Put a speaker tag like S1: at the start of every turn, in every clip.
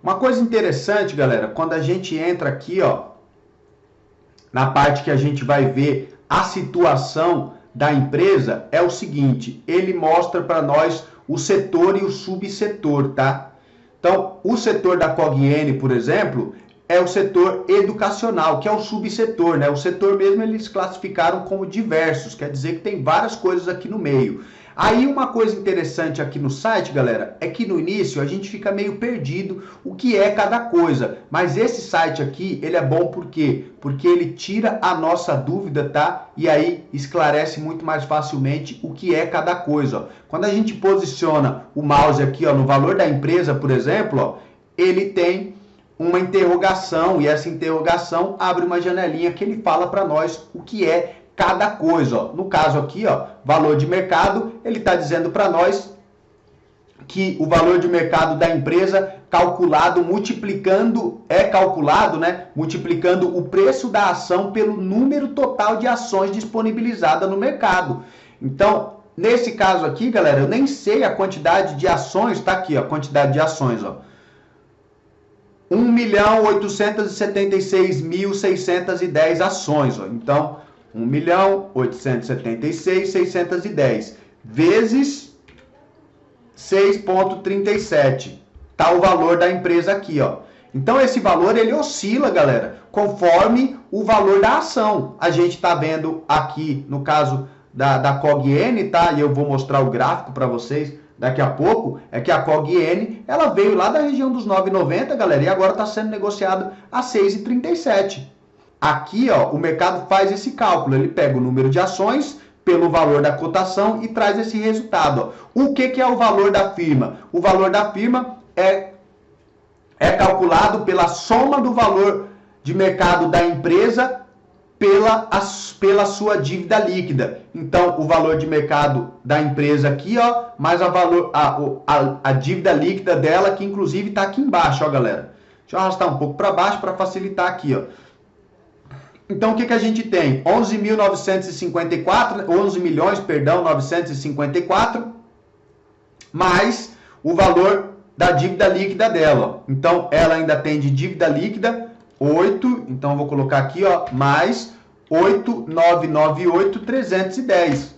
S1: Uma coisa interessante, galera, quando a gente entra aqui, ó, na parte que a gente vai ver a situação da empresa, é o seguinte, ele mostra para nós o setor e o subsetor, tá? Então, o setor da Cogn, por exemplo, é o setor educacional, que é o subsetor, né? O setor mesmo eles classificaram como diversos, quer dizer que tem várias coisas aqui no meio. Aí uma coisa interessante aqui no site, galera, é que no início a gente fica meio perdido o que é cada coisa. Mas esse site aqui, ele é bom por quê? Porque ele tira a nossa dúvida, tá? E aí esclarece muito mais facilmente o que é cada coisa, ó. Quando a gente posiciona o mouse aqui, ó, no valor da empresa, por exemplo, ó, ele tem uma interrogação e essa interrogação abre uma janelinha que ele fala para nós o que é cada coisa, ó. No caso aqui, ó, valor de mercado, ele está dizendo para nós que o valor de mercado da empresa calculado, multiplicando o preço da ação pelo número total de ações disponibilizadas no mercado. Então, nesse caso aqui, galera, eu nem sei a quantidade de ações, tá aqui, ó, a quantidade de ações, ó. 1.876.610 ações, ó. Então, 1.876.610 vezes 6,37. Tá o valor da empresa aqui, ó. Então, esse valor, ele oscila, galera, conforme o valor da ação. A gente tá vendo aqui, no caso da Cogn, tá? E eu vou mostrar o gráfico para vocês daqui a pouco, é que a Cogn, ela veio lá da região dos 9,90, galera, e agora está sendo negociado a 6,37. Aqui, ó, o mercado faz esse cálculo, ele pega o número de ações pelo valor da cotação e traz esse resultado, ó. O que é o valor da firma? O valor da firma é calculado pela soma do valor de mercado da empresa pela sua dívida líquida. Então, o valor de mercado da empresa aqui, ó, mais a dívida líquida dela, que inclusive está aqui embaixo, ó, galera. Deixa eu arrastar um pouco para baixo para facilitar aqui, ó. Então, o que a gente tem? 11 milhões, 954, mais o valor da dívida líquida dela. Então, ela ainda tem de dívida líquida 8, então eu vou colocar aqui, ó, mais 8.998.310.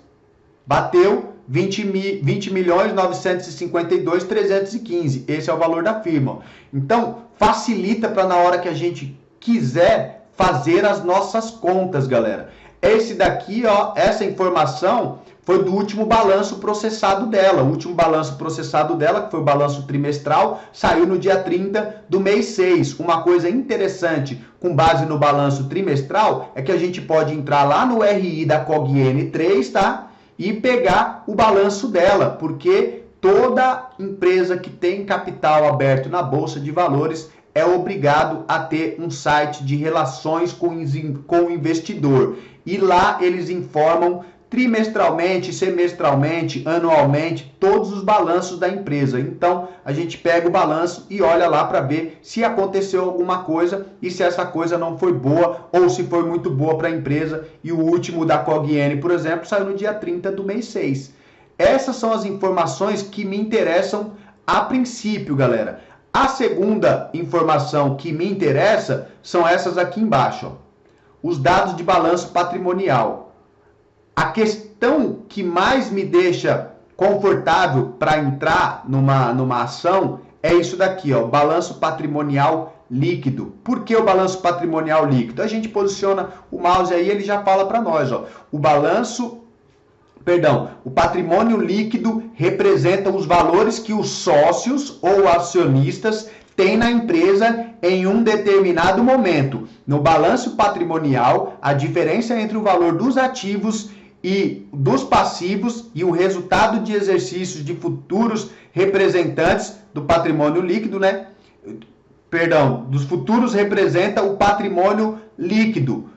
S1: Bateu 20.952.315. Esse é o valor da firma. Então, facilita para na hora que a gente quiser fazer as nossas contas, galera. Esse daqui, ó, essa informação foi do último balanço processado dela. O último balanço processado dela, que foi o balanço trimestral, saiu no dia 30 do mês 6. Uma coisa interessante com base no balanço trimestral é que a gente pode entrar lá no RI da Cogn 3, tá? E pegar o balanço dela, porque toda empresa que tem capital aberto na Bolsa de Valores é obrigado a ter um site de relações com o investidor. E lá eles informam trimestralmente, semestralmente, anualmente, todos os balanços da empresa. Então, a gente pega o balanço e olha lá para ver se aconteceu alguma coisa e se essa coisa não foi boa ou se foi muito boa para a empresa. E o último da Cogn, por exemplo, saiu no dia 30 do mês 6. Essas são as informações que me interessam a princípio, galera. A segunda informação que me interessa são essas aqui embaixo, ó. Os dados de balanço patrimonial. A questão que mais me deixa confortável para entrar numa ação é isso daqui, ó, balanço patrimonial líquido. Por que o balanço patrimonial líquido? A gente posiciona o mouse aí, ele já fala para nós, ó, o patrimônio líquido representa os valores que os sócios ou acionistas têm na empresa em um determinado momento. No balanço patrimonial, a diferença entre o valor dos ativos e dos passivos e o resultado de exercícios de futuros representantes do patrimônio líquido, né? Dos futuros representa o patrimônio líquido,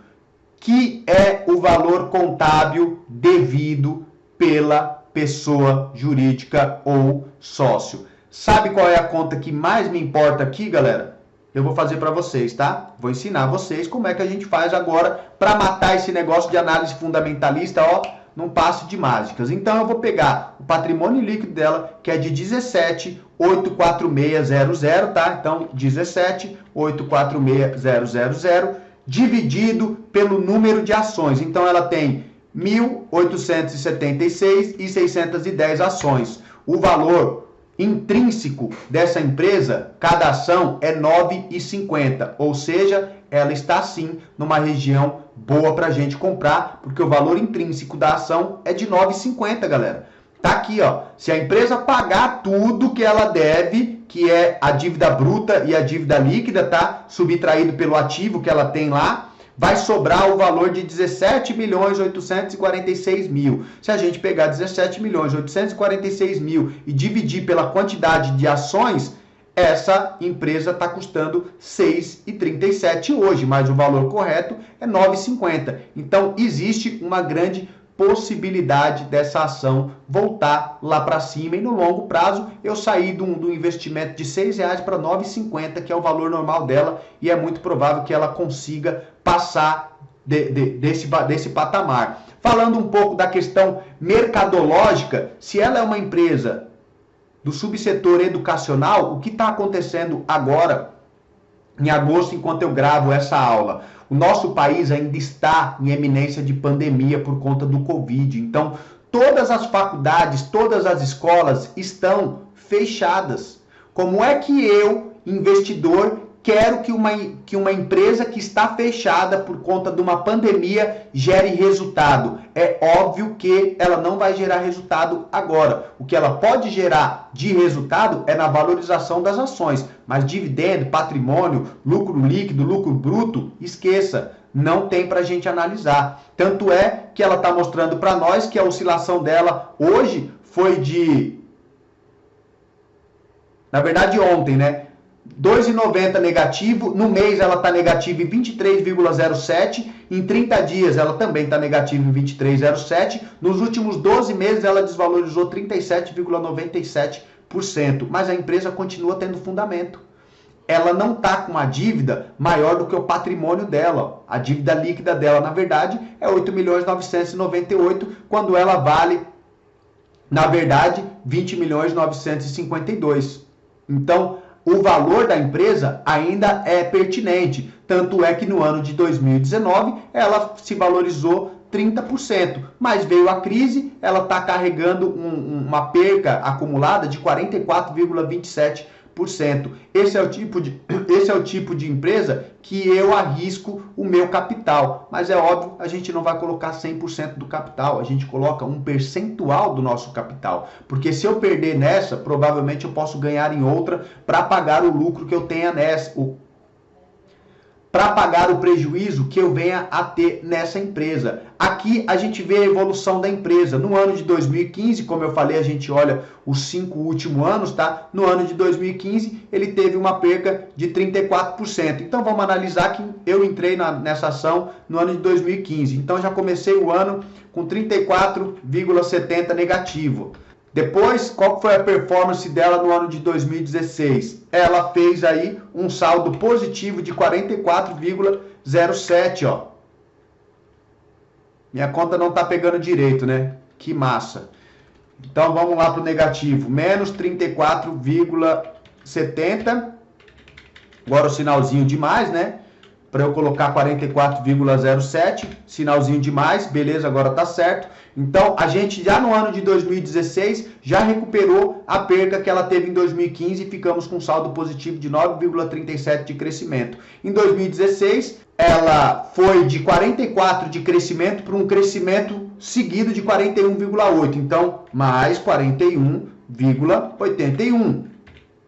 S1: que é o valor contábil devido pela pessoa jurídica ou sócio. Sabe qual é a conta que mais me importa aqui, galera? Eu vou fazer para vocês, tá? Vou ensinar vocês como é que a gente faz agora para matar esse negócio de análise fundamentalista, ó, num passe de mágicas. Então eu vou pegar o patrimônio líquido dela, que é de 17.84600, tá? Então 17.84600 dividido pelo número de ações. Então ela tem 1.876.610 ações. O valor intrínseco dessa empresa, cada ação é R$ 9,50, ou seja, ela está sim numa região boa para a gente comprar, porque o valor intrínseco da ação é de R$ 9,50, galera. Tá aqui, ó. Se a empresa pagar tudo que ela deve, que é a dívida bruta e a dívida líquida, tá? Subtraído pelo ativo que ela tem lá, vai sobrar o valor de 17.846.000. Se a gente pegar 17.846.000 e dividir pela quantidade de ações, essa empresa está custando R$ 6,37 hoje, mas o valor correto é R$ 9,50. Então, existe uma grande possibilidade dessa ação voltar lá para cima, e no longo prazo eu saí do investimento de R$ 6,00 para R$ 9,50, que é o valor normal dela, e é muito provável que ela consiga passar desse patamar. Falando um pouco da questão mercadológica, se ela é uma empresa do subsetor educacional, o que está acontecendo agora, em agosto, enquanto eu gravo essa aula? O nosso país ainda está em eminência de pandemia por conta do Covid. Então, todas as faculdades, todas as escolas estão fechadas. Como é que eu, investidor, quero que uma empresa que está fechada por conta de uma pandemia gere resultado? É óbvio que ela não vai gerar resultado agora. O que ela pode gerar de resultado é na valorização das ações. Mas dividendo, patrimônio, lucro líquido, lucro bruto, esqueça. Não tem para a gente analisar. Tanto é que ela está mostrando para nós que a oscilação dela hoje foi de... Na verdade, ontem, né? 2,90 negativo, no mês ela está negativa em 23,07, em 30 dias ela também está negativa em 23,07, nos últimos 12 meses ela desvalorizou 37,97%, mas a empresa continua tendo fundamento. Ela não está com uma dívida maior do que o patrimônio dela. A dívida líquida dela, na verdade, é 8.998.000, quando ela vale, na verdade, 20.952.000. Então, o valor da empresa ainda é pertinente. Tanto é que no ano de 2019 ela se valorizou 30%. Mas veio a crise, ela está carregando uma perca acumulada de 44,27%. Esse é o tipo de empresa que eu arrisco o meu capital. Mas é óbvio, a gente não vai colocar 100% do capital, a gente coloca um percentual do nosso capital. Porque se eu perder nessa, provavelmente eu posso ganhar em outra para pagar o lucro que eu tenha nessa, para pagar o prejuízo que eu venha a ter nessa empresa. Aqui a gente vê a evolução da empresa. No ano de 2015, como eu falei, a gente olha os 5 últimos anos, tá? No ano de 2015, ele teve uma perca de 34%. Então vamos analisar que eu entrei nessa ação no ano de 2015. Então já comecei o ano com 34,70 negativo. Depois, qual foi a performance dela no ano de 2016? Ela fez aí um saldo positivo de 44,07, ó. Minha conta não tá pegando direito, né? Que massa. Então vamos lá para o negativo, menos 34,70. Agora o sinalzinho de mais, né? Para eu colocar 44,07, sinalzinho de mais, beleza, agora tá certo. Então, a gente já no ano de 2016 já recuperou a perca que ela teve em 2015 e ficamos com um saldo positivo de 9,37 de crescimento. Em 2016, ela foi de 44 de crescimento para um crescimento seguido de 41,8. Então, mais 41,81.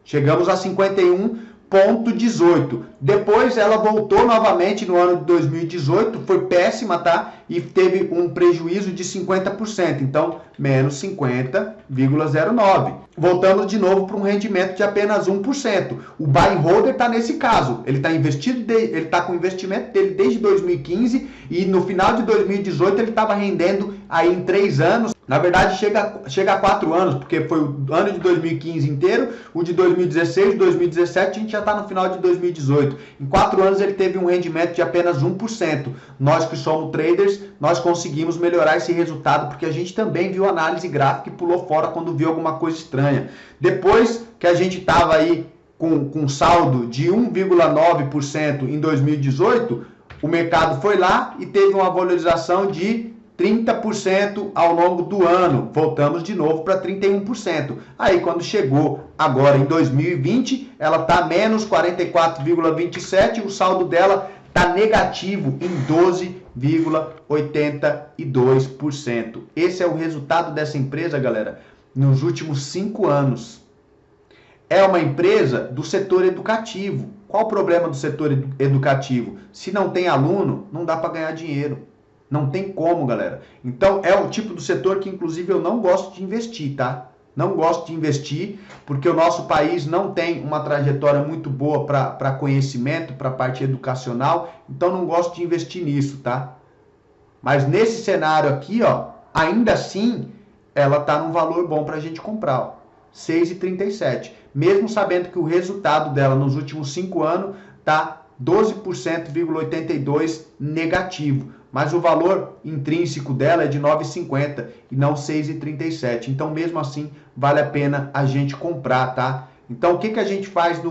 S1: Chegamos a 51,18. Depois ela voltou novamente no ano de 2018, foi péssima, tá? E teve um prejuízo de 50%, então menos 50,09. Voltamos de novo para um rendimento de apenas 1%. O buy and holder está nesse caso, ele está investido, ele está com o investimento dele desde 2015 e no final de 2018 ele estava rendendo aí em 3 anos Na verdade, chega a 4 anos, porque foi o ano de 2015 inteiro, o de 2016, 2017, a gente já está no final de 2018. Em 4 anos ele teve um rendimento de apenas 1%. Nós que somos traders, nós conseguimos melhorar esse resultado, porque a gente também viu análise gráfica e pulou fora quando viu alguma coisa estranha. Depois que a gente estava aí com saldo de 1,9% em 2018, o mercado foi lá e teve uma valorização de 30% ao longo do ano. Voltamos de novo para 31%. Aí quando chegou agora em 2020, ela está menos 44,27%, o saldo dela está negativo em 12,82%. Esse é o resultado dessa empresa, galera, nos últimos 5 anos. É uma empresa do setor educativo. Qual o problema do setor educativo? Se não tem aluno, não dá para ganhar dinheiro. Não tem como, galera. Então, é o tipo do setor que, inclusive, eu não gosto de investir, tá? Não gosto de investir, porque o nosso país não tem uma trajetória muito boa para conhecimento, para a parte educacional. Então, não gosto de investir nisso, tá? Mas nesse cenário aqui, ó, ainda assim, ela tá num valor bom para a gente comprar, ó, 6,37. Mesmo sabendo que o resultado dela nos últimos 5 anos tá 12,82% negativo. Mas o valor intrínseco dela é de 9,50 e não 6,37. Então, mesmo assim, vale a pena a gente comprar, tá? Então, o que a gente faz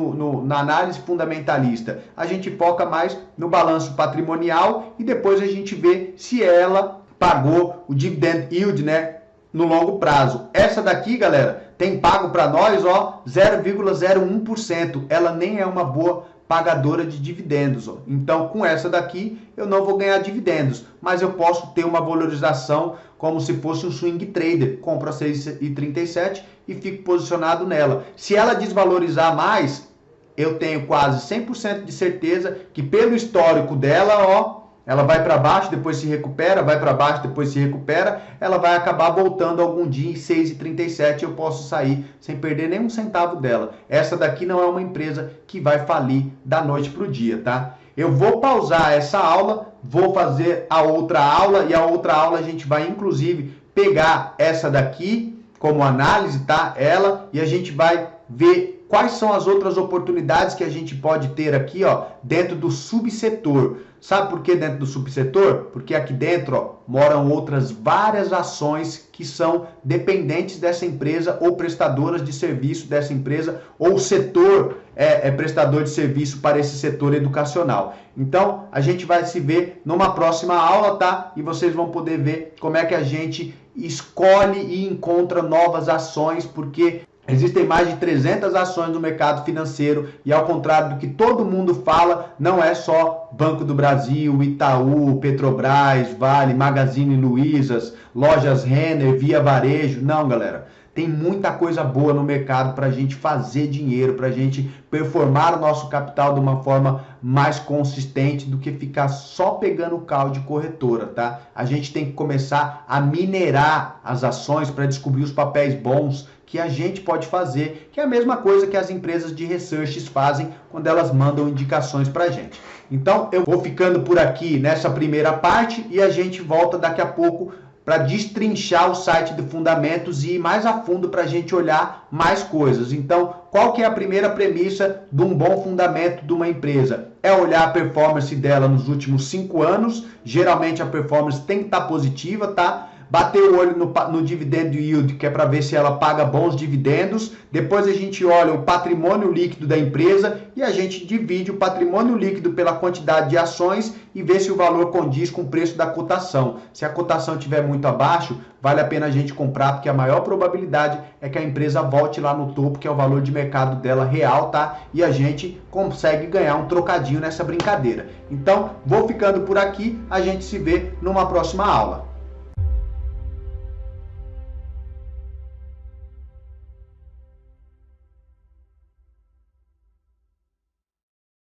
S1: na análise fundamentalista? A gente foca mais no balanço patrimonial e depois a gente vê se ela pagou o dividend yield, né, no longo prazo. Essa daqui, galera, tem pago para nós, ó, 0,01%. Ela nem é uma boa pagadora de dividendos, ó. Então, com essa daqui, eu não vou ganhar dividendos, mas eu posso ter uma valorização como se fosse um swing trader. Compro a 6,37 e fico posicionado nela. Se ela desvalorizar mais, eu tenho quase 100% de certeza que pelo histórico dela, ó, ela vai para baixo, depois se recupera, vai para baixo, depois se recupera, ela vai acabar voltando algum dia em 6,37 e eu posso sair sem perder nenhum centavo dela. Essa daqui não é uma empresa que vai falir da noite para o dia, tá? Eu vou pausar essa aula, vou fazer a outra aula e a outra aula a gente vai inclusive pegar essa daqui como análise, tá? Ela, e a gente vai ver quais são as outras oportunidades que a gente pode ter aqui, ó, dentro do subsetor. Sabe por que dentro do subsetor? Porque aqui dentro, ó, moram outras várias ações que são dependentes dessa empresa ou prestadoras de serviço dessa empresa ou setor prestador de serviço para esse setor educacional. Então, a gente vai se ver numa próxima aula, tá? E vocês vão poder ver como é que a gente escolhe e encontra novas ações, porque existem mais de 300 ações no mercado financeiro e, ao contrário do que todo mundo fala, não é só Banco do Brasil, Itaú, Petrobras, Vale, Magazine Luizas, Lojas Renner, Via Varejo. Não, galera. Tem muita coisa boa no mercado para a gente fazer dinheiro, para a gente performar o nosso capital de uma forma mais consistente do que ficar só pegando o call de corretora, tá? A gente tem que começar a minerar as ações para descobrir os papéis bons que a gente pode fazer, que é a mesma coisa que as empresas de research fazem quando elas mandam indicações para a gente. Então, eu vou ficando por aqui nessa primeira parte e a gente volta daqui a pouco para destrinchar o site de fundamentos e ir mais a fundo para a gente olhar mais coisas. Então, qual que é a primeira premissa de um bom fundamento de uma empresa? É olhar a performance dela nos últimos 5 anos. Geralmente a performance tem que estar positiva, tá? Bater o olho no dividend yield, que é para ver se ela paga bons dividendos. Depois a gente olha o patrimônio líquido da empresa e a gente divide o patrimônio líquido pela quantidade de ações e vê se o valor condiz com o preço da cotação. Se a cotação estiver muito abaixo, vale a pena a gente comprar, porque a maior probabilidade é que a empresa volte lá no topo, que é o valor de mercado dela real, tá? E a gente consegue ganhar um trocadinho nessa brincadeira. Então, vou ficando por aqui, a gente se vê numa próxima aula.